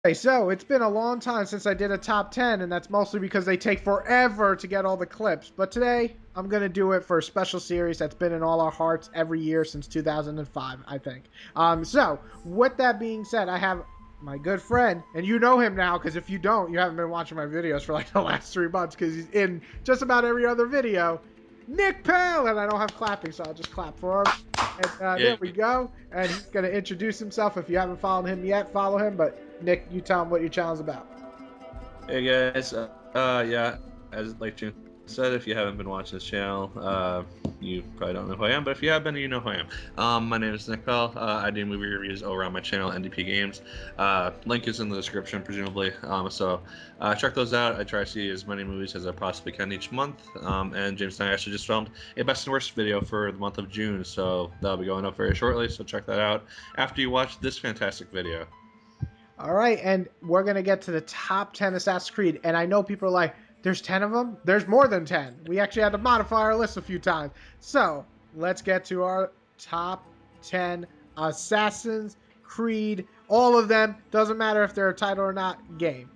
Hey, so it's been a long time since I did a top 10, and that's mostly because they take forever to get all the clips. But today, I'm going to do it for a special series that's been in all our hearts every year since 2005, I think. So, with that being said, I have my good friend, and you know him now, because if you don't, you haven't been watching my videos for like the last 3 months, because he's in just about every other video. Nick Pell, and I don't have clapping, so I'll just clap for him. And Yeah. there we go. And he's going to introduce himself. If you haven't followed him yet, follow him. But Nick, you tell him what your channel's about. Hey guys. Yeah. As like June said, if you haven't been watching this channel, you probably don't know who I am. But if you have been, you know who I am. My name is Nick Pell. I do movie reviews over on my channel, NDP Games. Link is in the description, presumably. So check those out. I try to see as many movies as I possibly can each month. And James and I actually just filmed a best and worst video for the month of June, so that'll be going up very shortly. So check that out after you watch this fantastic video. All right, and we're going to get to the top 10 Assassin's Creed. And I know people are like, there's 10 of them? There's more than 10. We actually had to modify our list a few times. So let's get to our top 10 Assassin's Creed. All of them, doesn't matter if they're a title or not, game.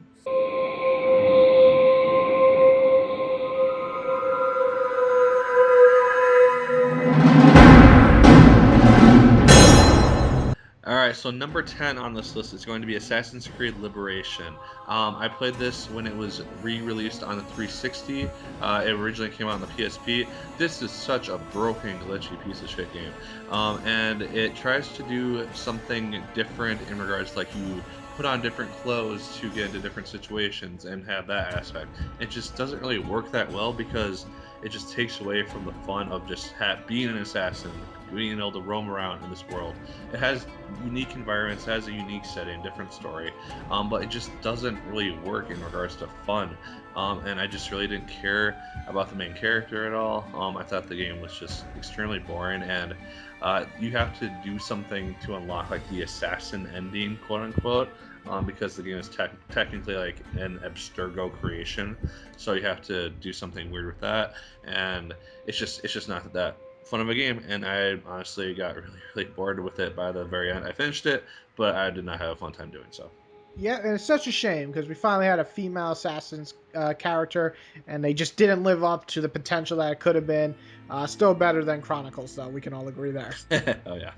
Alright, so number 10 on this list is going to be Assassin's Creed Liberation. I played this when it was re-released on the 360. It originally came out on the PSP. This is such a broken, glitchy piece of shit game. And it tries to do something different in regards to, like, you put on different clothes to get into different situations and have that aspect. It just doesn't really work that well because it just takes away from the fun of just being an assassin, being able to roam around in this world. It has unique environments, has a unique setting, different story, but it just doesn't really work in regards to fun. And I just really didn't care about the main character at all. I thought the game was just extremely boring, and you have to do something to unlock like the assassin ending, quote unquote, because the game is technically like an Abstergo creation, so you have to do something weird with that, and it's just not that fun of a game, and I honestly got really bored with it by the very end. I finished it, but I did not have a fun time doing so. Yeah, and it's such a shame because we finally had a female assassin's character, and they just didn't live up to the potential that it could have been. Still better than Chronicles, though. We can all agree there. Oh yeah.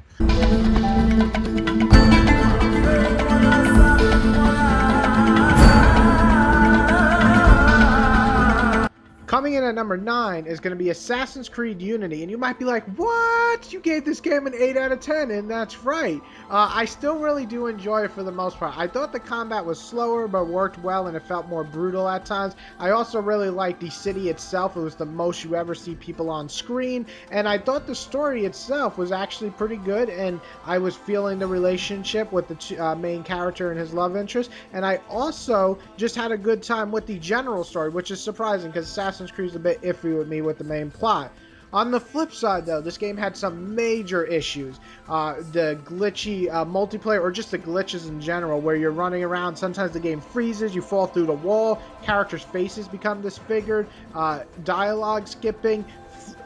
Coming in at number 9 is going to be Assassin's Creed Unity, and you might be like, what? You gave this game an 8 out of 10, and that's right. I still really do enjoy it for the most part. I thought the combat was slower, but worked well, and it felt more brutal at times. I also really liked the city itself. It was the most you ever see people on screen, and I thought the story itself was actually pretty good, and I was feeling the relationship with the main character and his love interest, and I also just had a good time with the general story, which is surprising because Assassin's Creed's a bit iffy with me with the main plot. On the flip side, though, this game had some major issues. The glitchy multiplayer, or just the glitches in general, where you're running around, sometimes the game freezes, you fall through the wall, characters' faces become disfigured, dialogue skipping,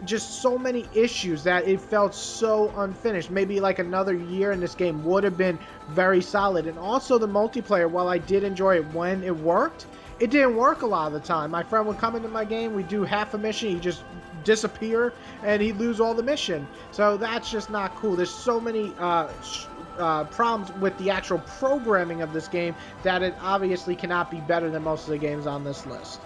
just so many issues that it felt so unfinished. Maybe like another year and this game would have been very solid. And also the multiplayer, while I did enjoy it when it worked, it didn't work a lot of the time. My friend would come into my game, we'd do half a mission, he'd just disappear, and he'd lose all the mission. So that's just not cool. There's so many problems with the actual programming of this game that it obviously cannot be better than most of the games on this list.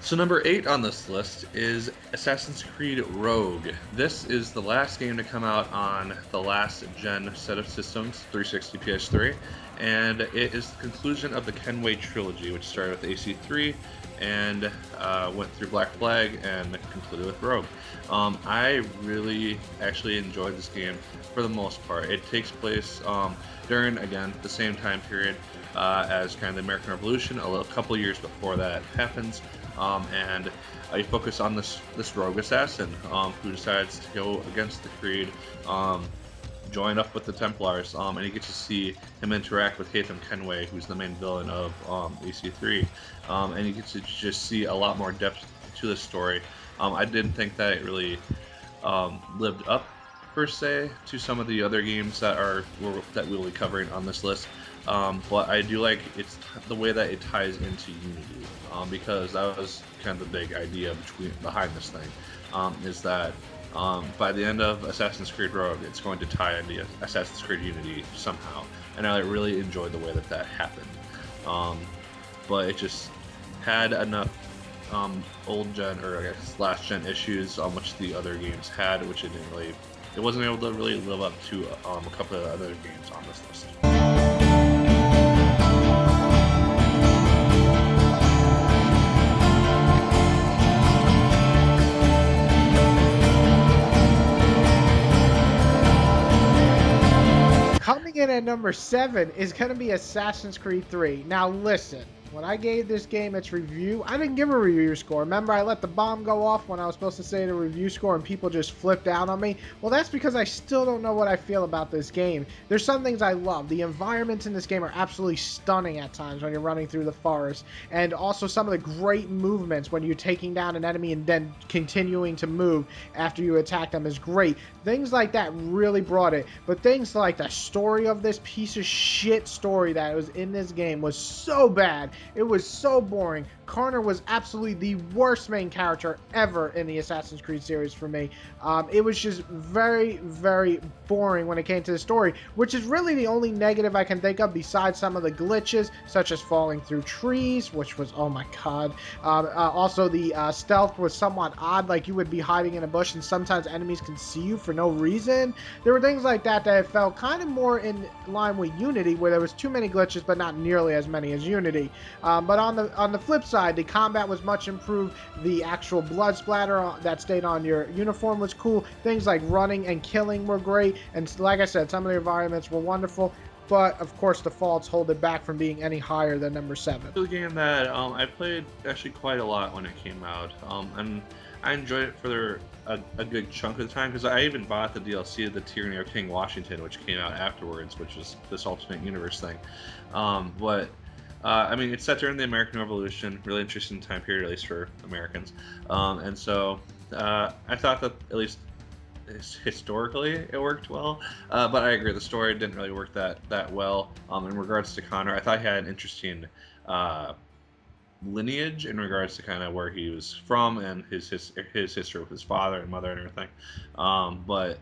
So number 8 on this list is Assassin's Creed Rogue. This is the last game to come out on the last gen set of systems, 360, PS3, and it is the conclusion of the Kenway trilogy, which started with AC3 and went through Black Flag and concluded with Rogue. I really actually enjoyed this game for the most part. It takes place during, again, the same time period as kind of the American Revolution, a couple years before that happens. And you focus on this rogue assassin who decides to go against the Creed join up with the Templars, and you get to see him interact with Haytham Kenway, who's the main villain of AC3, and you get to just see a lot more depth to the story. I didn't think that it really lived up per se to some of the other games that we'll be covering on this list. But I do like the way that it ties into Unity, because that was kind of the big idea behind this thing, is that by the end of Assassin's Creed Rogue, it's going to tie into Assassin's Creed Unity somehow, and I really enjoyed the way that happened. But it just had enough old gen, or I guess last gen issues, which the other games had, which it wasn't able to really live up to a couple of other games on this list. Coming in at number 7 is going to be Assassin's Creed 3. Now listen, when I gave this game its review, I didn't give a review score. Remember, I let the bomb go off when I was supposed to say the review score and people just flipped out on me? Well, that's because I still don't know what I feel about this game. There's some things I love. The environments in this game are absolutely stunning at times when you're running through the forest. And also some of the great movements when you're taking down an enemy and then continuing to move after you attack them is great. Things like that really brought it. But things like the story of this piece of shit story that was in this game was so bad. It was so boring. Connor was absolutely the worst main character ever in the Assassin's Creed series for me. It was just very, very boring when it came to the story, which is really the only negative I can think of besides some of the glitches, such as falling through trees, which was, oh my god. Also, the stealth was somewhat odd, like you would be hiding in a bush and sometimes enemies can see you for no reason. There were things like that that felt kind of more in line with Unity, where there was too many glitches, but not nearly as many as Unity. But on the flip side, the combat was much improved. The actual blood splatter that stayed on your uniform was cool. Things like running and killing were great. And like I said, some of the environments were wonderful. But, of course, the faults hold it back from being any higher than number 7. It's a game that I played actually quite a lot when it came out. And I enjoyed it for a good chunk of the time, because I even bought the DLC of the Tyranny of King Washington, which came out afterwards, which is this Ultimate Universe thing. I mean, it's set during the American Revolution, really interesting time period, at least for Americans. And so I thought that at least historically it worked well, but I agree the story didn't really work that well. In regards to Connor, I thought he had an interesting lineage in regards to kind of where he was from and his history with his father and mother and everything. But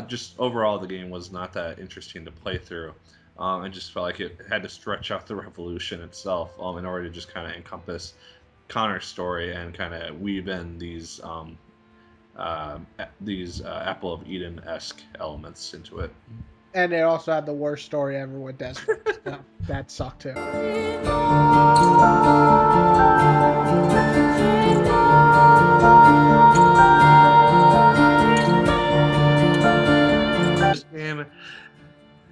just overall, the game was not that interesting to play through. I just felt like it had to stretch out the revolution itself in order to just kind of encompass Connor's story and kind of weave in these Apple of Eden-esque elements into it. And it also had the worst story ever with Desmond. So that sucked too. This game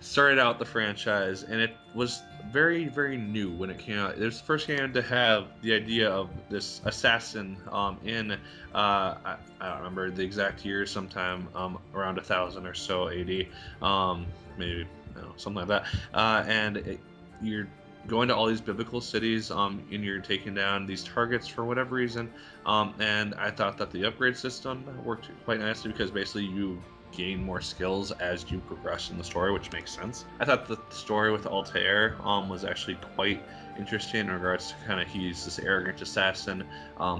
started out the franchise, and it was very, very new when it came out. It was the first game to have the idea of this assassin in I don't remember the exact year, sometime around 1000 or so AD, maybe, I don't know, something like that. You're going to all these biblical cities, and you're taking down these targets for whatever reason. And I thought that the upgrade system worked quite nicely, because basically you gain more skills as you progress in the story, which makes sense. I thought that the story with Altair was actually quite interesting in regards to kind of he's this arrogant assassin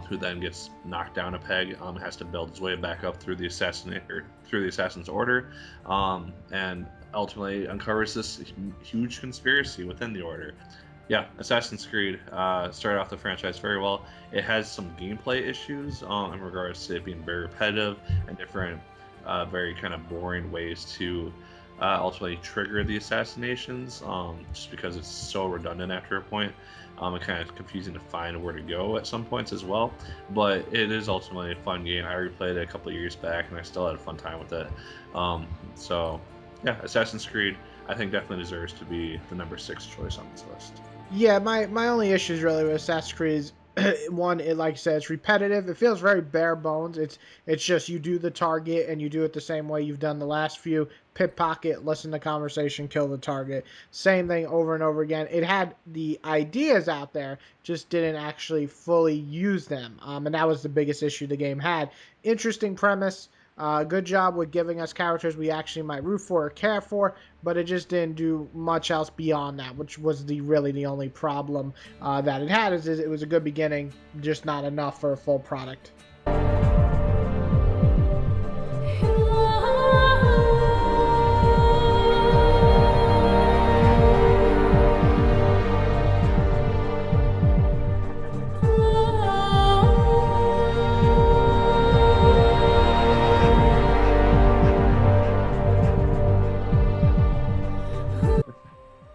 who then gets knocked down a peg, has to build his way back up through the assassin's order, and ultimately uncovers this huge conspiracy within the order. Yeah, Assassin's Creed started off the franchise very well. It has some gameplay issues in regards to it being very repetitive and different very kind of boring ways to ultimately trigger the assassinations, just because it's so redundant after a point, and kind of confusing to find where to go at some points as well. But it is ultimately a fun game. I replayed it a couple of years back, and I still had a fun time with it. So yeah, Assassin's Creed, I think, definitely deserves to be the number 6 choice on this list. Yeah, my only issues really with Assassin's Creed is one, it, like I said, it's repetitive. It feels very bare bones. It's just you do the target and you do it the same way you've done the last few. Pickpocket, listen to conversation, kill the target. Same thing over and over again. It had the ideas out there, just didn't actually fully use them. And that was the biggest issue the game had. Interesting premise. Good job with giving us characters we actually might root for or care for, but it just didn't do much else beyond that, which was really the only problem that it had. Is it was a good beginning, just not enough for a full product.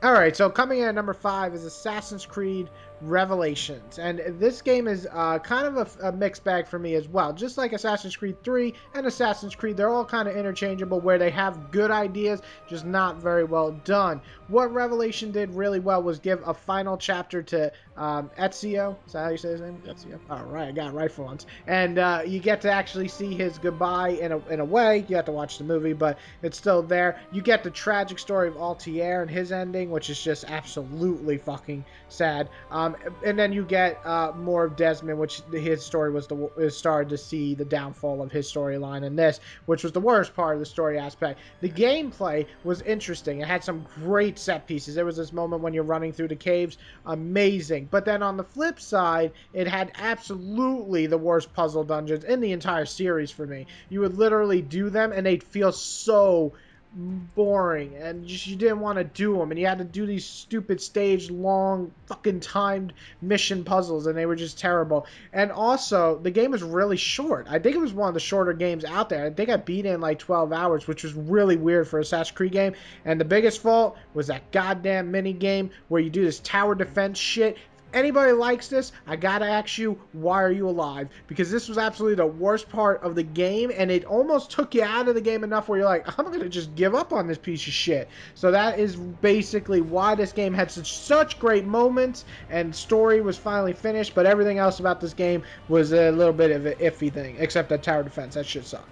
All right, so coming in at number 5 is Assassin's Creed Revelations, and this game is kind of a mixed bag for me as well. Just like Assassin's Creed 3 and Assassin's Creed, they're all kind of interchangeable, where they have good ideas, just not very well done. What Revelation did really well was give a final chapter to Ezio. Is that how you say his name? Ezio. All right, I got it right for once. And you get to actually see his goodbye in a way. You have to watch the movie, but it's still there. You get the tragic story of Altair and his ending, which is just absolutely fucking sad. And then you get more of Desmond, which his story was started to see the downfall of his storyline in this, which was the worst part of the story aspect. The gameplay was interesting. It had some great set pieces. There was this moment when you're running through the caves, amazing. But then on the flip side, it had absolutely the worst puzzle dungeons in the entire series for me. You would literally do them and they'd feel so boring, and just you didn't want to do them, and you had to do these stupid stage long fucking timed mission puzzles, and they were just terrible. And also the game was really short. I think it was one of the shorter games out there. I think I beat it in like 12 hours, which was really weird for a Assassin's Creed game. And the biggest fault was that goddamn mini game where you do this tower defense shit. Anybody likes this, I gotta ask you, why are you alive? Because this was absolutely the worst part of the game, and it almost took you out of the game enough where you're like, I'm gonna just give up on this piece of shit. So that is basically why this game had such great moments, and story was finally finished, but everything else about this game was a little bit of an iffy thing, except that tower defense. That shit sucked.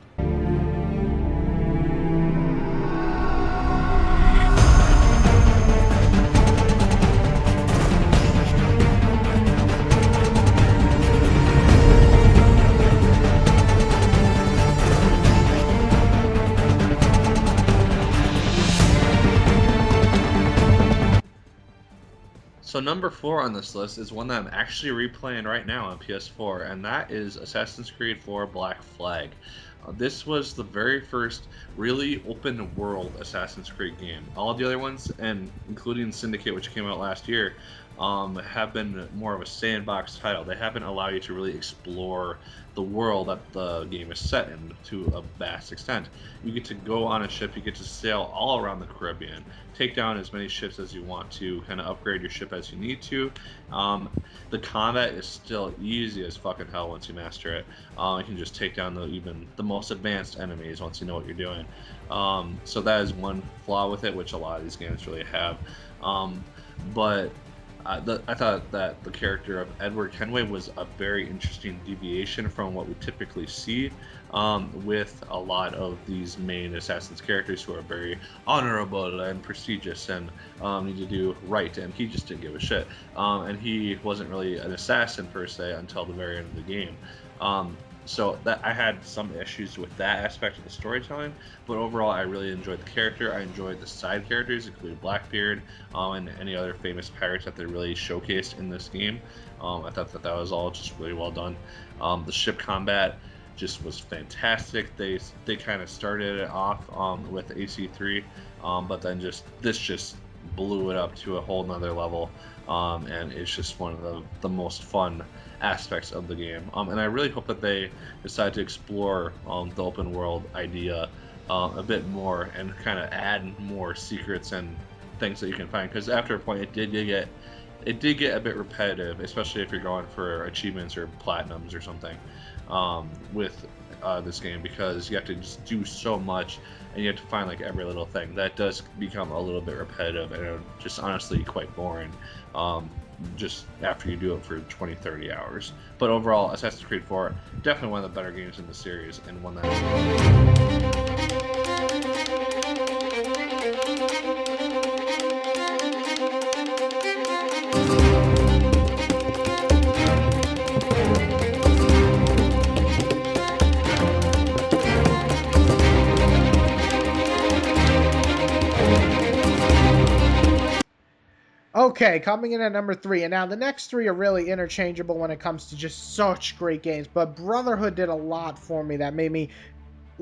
So number 4 on this list is one that I'm actually replaying right now on PS4, and that is Assassin's Creed 4 Black Flag. This was the very first really open world Assassin's Creed game. All the other ones, and including Syndicate, which came out last year, have been more of a sandbox title. They haven't allowed you to really explore the world that the game is set in to a vast extent. You get to go on a ship, you get to sail all around the Caribbean, take down as many ships as you want to, kind of upgrade your ship as you need to. The combat is still easy as fucking hell once you master it. You can just take down even the most advanced enemies once you know what you're doing. So that is one flaw with it, which a lot of these games really have. But I thought that the character of Edward Kenway was a very interesting deviation from what we typically see with a lot of these main Assassin's characters who are very honorable and prestigious and need to do right, and he just didn't give a shit. And he wasn't really an assassin per se until the very end of the game. So that I had some issues with that aspect of the storytelling, but overall I really enjoyed the character. I enjoyed the side characters, including Blackbeard and any other famous pirates that they really showcased in this game. I thought that was all just really well done. The ship combat just was fantastic. They kind of started it off with AC3, but then this just blew it up to a whole nother level, and it's just one of the most fun aspects of the game, and I really hope that they decide to explore the open world idea a bit more and kind of add more secrets and things that you can find, because after a point it did get a bit repetitive, especially if you're going for achievements or platinums or something with this game, because you have to just do so much and you have to find like every little thing. That does become a little bit repetitive and just honestly quite boring. just after you do it for 20, 30 hours. But overall, Assassin's Creed 4, definitely one of the better games in the series, and one that... Okay, coming in at number 3, and now the next 3 are really interchangeable when it comes to just such great games, but Brotherhood did a lot for me that made me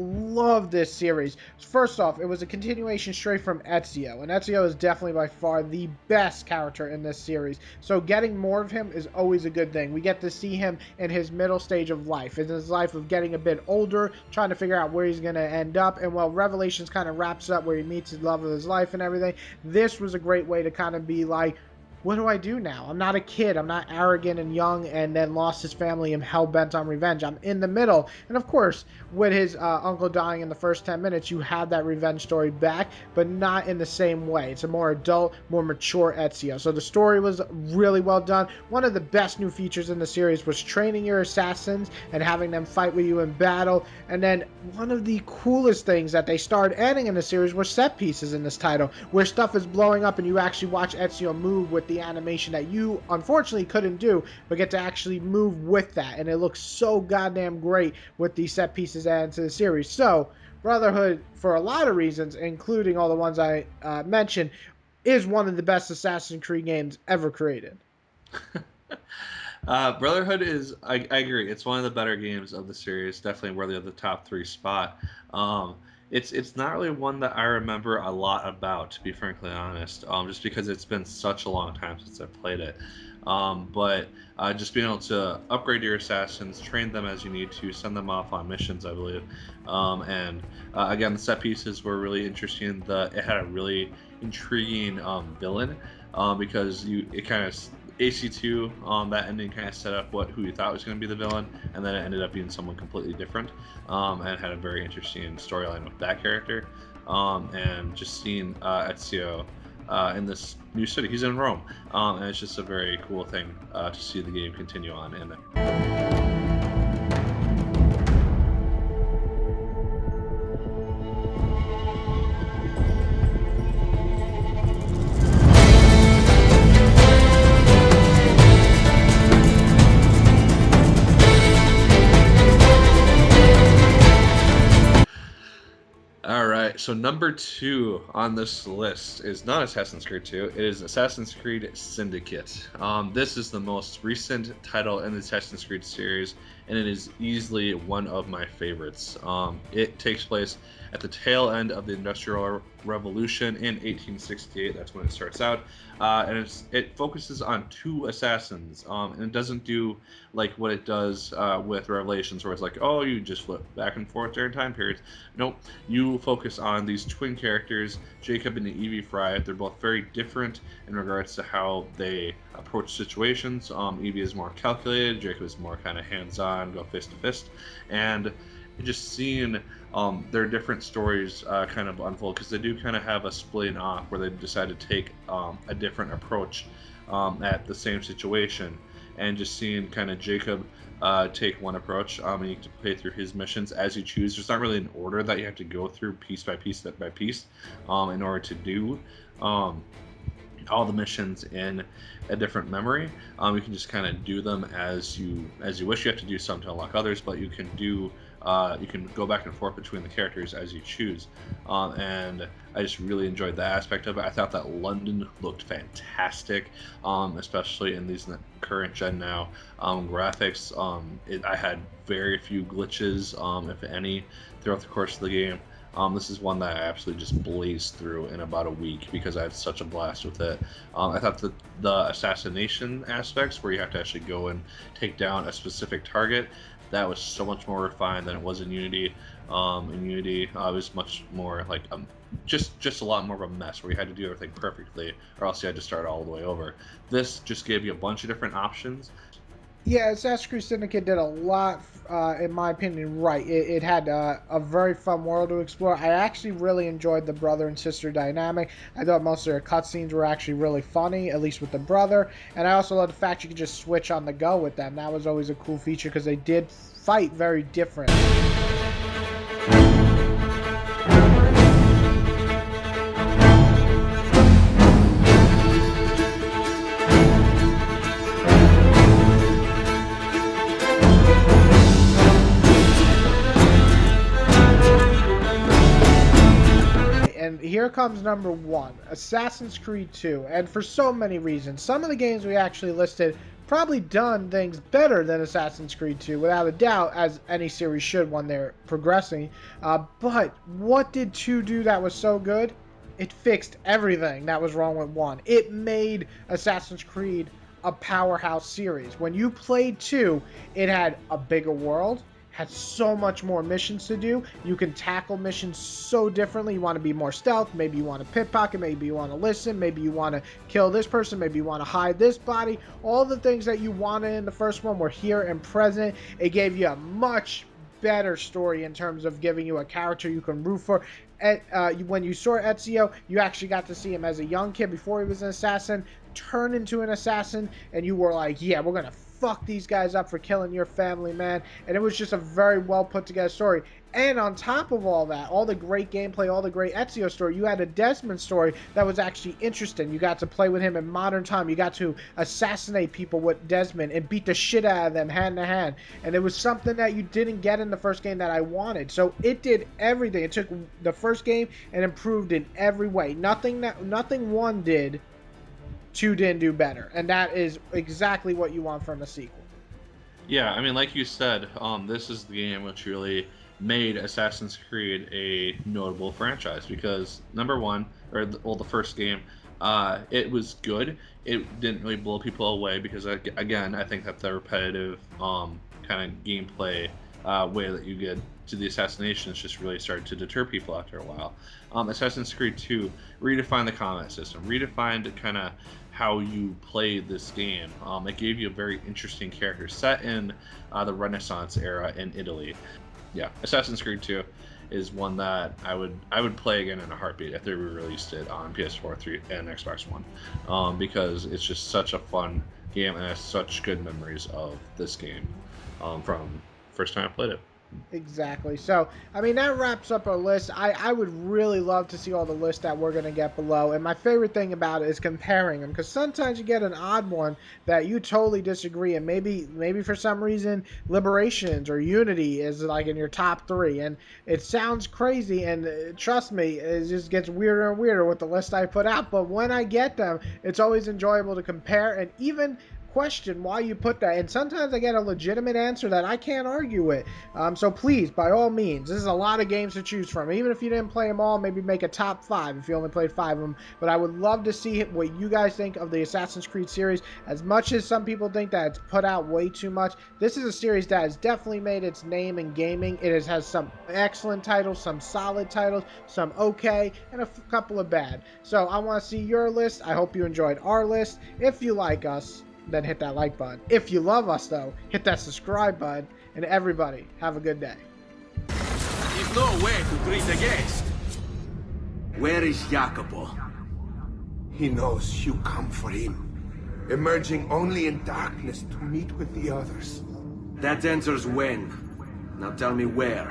love this series. First off, it was a continuation straight from Ezio, and Ezio is definitely by far the best character in this series. So getting more of him is always a good thing. We get to see him in his middle stage of life, in his life of getting a bit older, trying to figure out where he's going to end up, and while Revelations kind of wraps up where he meets his love of his life and everything, this was a great way to kind of be like, what do I do now? I'm not a kid. I'm not arrogant and young and then lost his family and hell-bent on revenge. I'm in the middle. And of course, with his uncle dying in the first 10 minutes, you have that revenge story back, but not in the same way. It's a more adult, more mature Ezio. So the story was really well done. One of the best new features in the series was training your assassins and having them fight with you in battle. And then one of the coolest things that they started adding in the series were set pieces in this title, where stuff is blowing up and you actually watch Ezio move with the animation that you unfortunately couldn't do, but get to actually move with that, and it looks so goddamn great with the set pieces added to the series. So Brotherhood, for a lot of reasons, including all the ones I mentioned, is one of the best Assassin's Creed games ever created. Brotherhood is, I agree, it's one of the better games of the series, definitely worthy of the top 3 spot. It's not really one that I remember a lot about, to be frankly honest, just because it's been such a long time since I played it. But just being able to upgrade your assassins, train them as you need to, send them off on missions, I believe. And again, the set pieces were really interesting. It had a really intriguing villain, because it kind of AC2, that ending kind of set up who you thought was going to be the villain, and then it ended up being someone completely different, and had a very interesting storyline with that character. And just seeing Ezio in this new city, he's in Rome, and it's just a very cool thing to see the game continue on. And all right, so number 2 on this list is not Assassin's Creed 2. It is Assassin's Creed Syndicate. This is the most recent title in the Assassin's Creed series, and it is easily one of my favorites. It takes place at the tail end of the Industrial Revolution in 1868. That's when it starts out, and it focuses on 2 assassins, and it doesn't do like what it does with Revelations, where it's like, oh, you just flip back and forth during time periods. Nope, you focus on these twin characters, Jacob and Evie Fry. They're both very different in regards to how they approach situations. Evie is more calculated, Jacob is more kind of hands-on, go fist to fist, and just seeing their different stories kind of unfold, because they do kind of have a splitting off where they decide to take a different approach at the same situation, and just seeing kind of Jacob take one approach, and you can play through his missions as you choose. There's not really an order that you have to go through piece by piece, step by piece, in order to do all the missions in a different memory. You can just kind of do them as you wish. You have to do some to unlock others, but you can do you can go back and forth between the characters as you choose, and I just really enjoyed that aspect of it. I thought that London looked fantastic, especially in these current gen now graphics. I had very few glitches, if any, throughout the course of the game. This is one that I absolutely just blazed through in about a week because I had such a blast with it. I thought that the assassination aspects, where you have to actually go and take down a specific target, that was so much more refined than it was in Unity. In Unity, it was much more like just a lot more of a mess, where you had to do everything perfectly, or else you had to start all the way over. This just gave you a bunch of different options, Yeah, Assassin's Creed Syndicate did a lot, in my opinion, right. It had a very fun world to explore. I actually really enjoyed the brother and sister dynamic. I thought most of their cutscenes were actually really funny, at least with the brother. And I also love the fact you could just switch on the go with them. That was always a cool feature because they did fight very different. And here comes number one, Assassin's Creed 2. And for so many reasons, some of the games we actually listed probably done things better than Assassin's Creed 2, without a doubt, as any series should when they're progressing. But what did 2 do that was so good? It fixed everything that was wrong with 1. It made Assassin's Creed a powerhouse series. When you played 2, it had a bigger world, had so much more missions to do. You can tackle missions so differently. You want to be more stealth, maybe you want to pickpocket, maybe you want to listen, maybe you want to kill this person, maybe you want to hide this body. All the things that you wanted in the first one were here and present. It gave you a much better story in terms of giving you a character you can root for. When you saw Ezio, you actually got to see him as a young kid before he was an assassin, turn into an assassin, and you were like, yeah, we're gonna fuck these guys up for killing your family, man. And it was just a very well put together story. And on top of all that, all the great gameplay, all the great Ezio story, you had a Desmond story that was actually interesting. You got to play with him in modern time. You got to assassinate people with Desmond and beat the shit out of them hand to hand. And it was something that you didn't get in the first game that I wanted. So it did everything. It took the first game and improved in every way. Nothing 1 did, 2 didn't do better. And that is exactly what you want from a sequel. Yeah, I mean, like you said, this is the game which really made Assassin's Creed a notable franchise because number one, the first game, it was good. It didn't really blow people away because again, I think that the repetitive kind of gameplay way that you get to the assassinations just really started to deter people after a while. Assassin's Creed 2 redefined the combat system, redefined kind of how you play this game. It gave you a very interesting character set in the Renaissance era in Italy. Yeah, Assassin's Creed 2 is one that I would play again in a heartbeat if they re-released it on PS4, 3, and Xbox One, because it's just such a fun game and I have such good memories of this game from first time I played it. Exactly. So, I mean, that wraps up our list. I would really love to see all the lists that we're going to get below. And my favorite thing about it is comparing them, because sometimes you get an odd one that you totally disagree. And maybe for some reason, Liberations or Unity is like in your top 3. And it sounds crazy. And trust me, it just gets weirder and weirder with the list I put out. But when I get them, it's always enjoyable to compare and even question why you put that, and sometimes I get a legitimate answer that I can't argue with. So please, by all means, this is a lot of games to choose from. Even if you didn't play them all, maybe make a top 5 if you only played 5 of them. But I would love to see what you guys think of the Assassin's Creed series. As much as some people think that it's put out way too much, this is a series that has definitely made its name in gaming. It has some excellent titles, some solid titles, some okay, and a couple of bad. So I want to see your list. I hope you enjoyed our list. If you like us, then hit that like button. If you love us, though, hit that subscribe button. And everybody, have a good day. There's no way to greet a guest. Where is Jacopo? He knows you come for him, emerging only in darkness to meet with the others. That answers when. Now tell me where.